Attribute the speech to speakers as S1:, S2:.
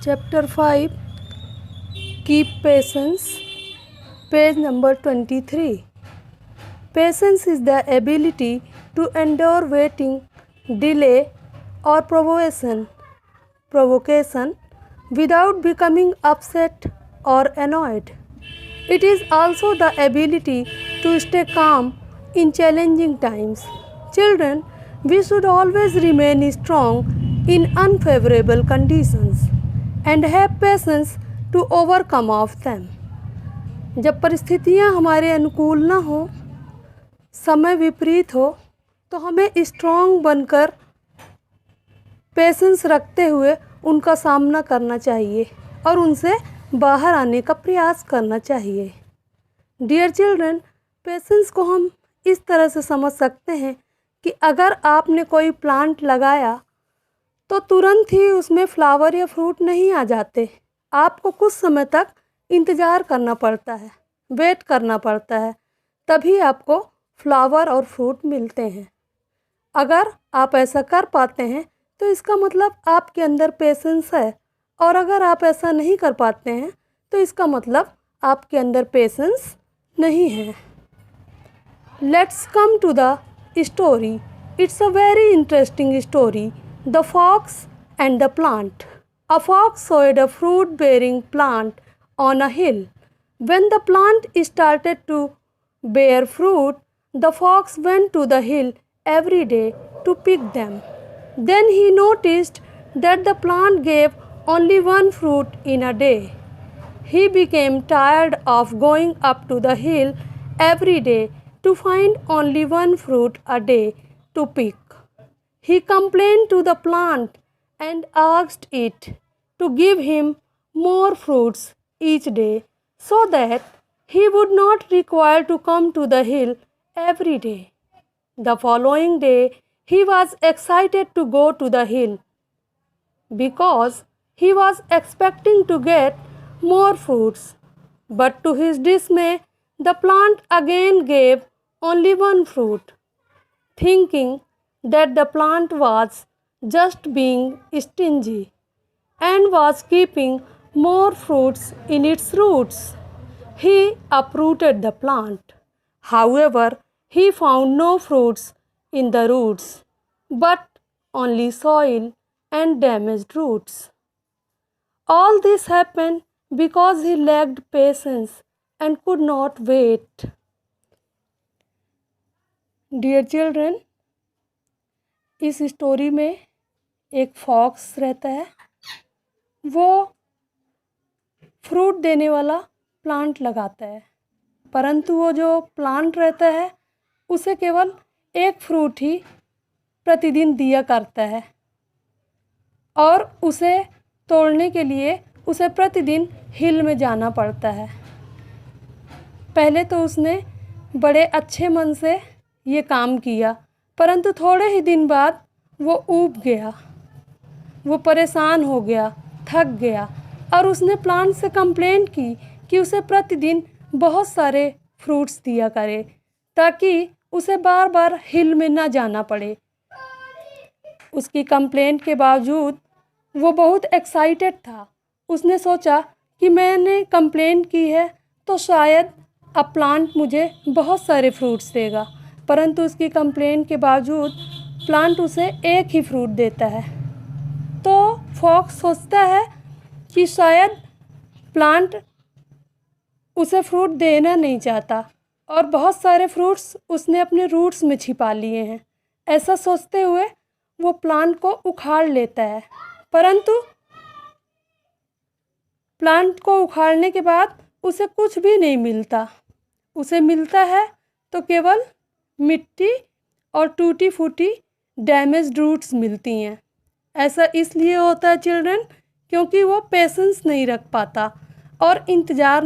S1: Chapter 5 Keep Patience, page number 23. Patience is the ability to endure waiting, delay, or provocation without becoming upset or annoyed. It is also the ability to stay calm in challenging times. Children, we should always remain strong in unfavorable conditions and have patience to overcome of them. जब परिस्थितियाँ हमारे अनुकूल ना हो, समय विपरीत हो, तो हमें स्ट्रॉन्ग बनकर पेशेंस रखते हुए उनका सामना करना चाहिए और उनसे बाहर आने का प्रयास करना चाहिए। डियर चिल्ड्रन, पेशेंस को हम इस तरह से समझ सकते हैं कि अगर आपने कोई प्लांट लगाया तो तुरंत ही उसमें फ्लावर या फ्रूट नहीं आ जाते। आपको कुछ समय तक इंतज़ार करना पड़ता है, वेट करना पड़ता है, तभी आपको फ्लावर और फ्रूट मिलते हैं। अगर आप ऐसा कर पाते हैं तो इसका मतलब आपके अंदर पेशेंस है, और अगर आप ऐसा नहीं कर पाते हैं तो इसका मतलब आपके अंदर पेशेंस नहीं है। Let's come to the story. It's a very interesting story, the fox and the plant. A fox saw a fruit-bearing plant on a hill. When the plant started to bear fruit, the fox went to the hill every day to pick them. Then he noticed that the plant gave only one fruit in a day. He became tired of going up to the hill every day to find only one fruit a day to pick. He complained to the plant and asked it to give him more fruits each day so that he would not require to come to the hill every day. The following day, he was excited to go to the hill because he was expecting to get more fruits. But to his dismay, the plant again gave only one fruit. Thinking that the plant was just being stingy and was keeping more fruits in its roots, he uprooted the plant. However, he found no fruits in the roots, but only soil and damaged roots. All this happened because he lacked patience and could not wait. Dear children, इस story में एक fox रहता है। वो fruit देने वाला plant लगाता है, परंतु वो जो प्लांट रहता है उसे केवल एक फ्रूट ही प्रतिदिन दिया करता है, और उसे तोड़ने के लिए उसे प्रतिदिन हिल में जाना पड़ता है। पहले तो उसने बड़े अच्छे मन से ये काम किया, परंतु थोड़े ही दिन बाद वो ऊब गया, वो परेशान हो गया, थक गया, और उसने प्लांट से कंप्लेंट की कि उसे प्रतिदिन बहुत सारे फ्रूट्स दिया करे ताकि उसे बार बार हिल में ना जाना पड़े। उसकी कंप्लेंट के बावजूद वो बहुत एक्साइटेड था। उसने सोचा कि मैंने कंप्लेंट की है तो शायद अब प्लांट मुझे बहुत सारे फ्रूट्स देगा, परंतु उसकी कंप्लेंट के बावजूद प्लांट उसे एक ही फ्रूट देता है। तो फॉक्स सोचता है कि शायद प्लांट उसे फ्रूट देना नहीं चाहता, और बहुत सारे फ्रूट्स उसने अपने रूट्स में छिपा लिए हैं। ऐसा सोचते हुए वो प्लांट को उखाड़ लेता है, परंतु प्लांट को उखाड़ने के बाद उसे कुछ भी नहीं मिलता। उसे मिलता है तो केवल मिट्टी और टूटी फूटी डैमेज्ड रूट्स मिलती हैं। ऐसा इसलिए होता है चिल्ड्रन, क्योंकि वो पेशेंस नहीं रख पाता और इंतज़ार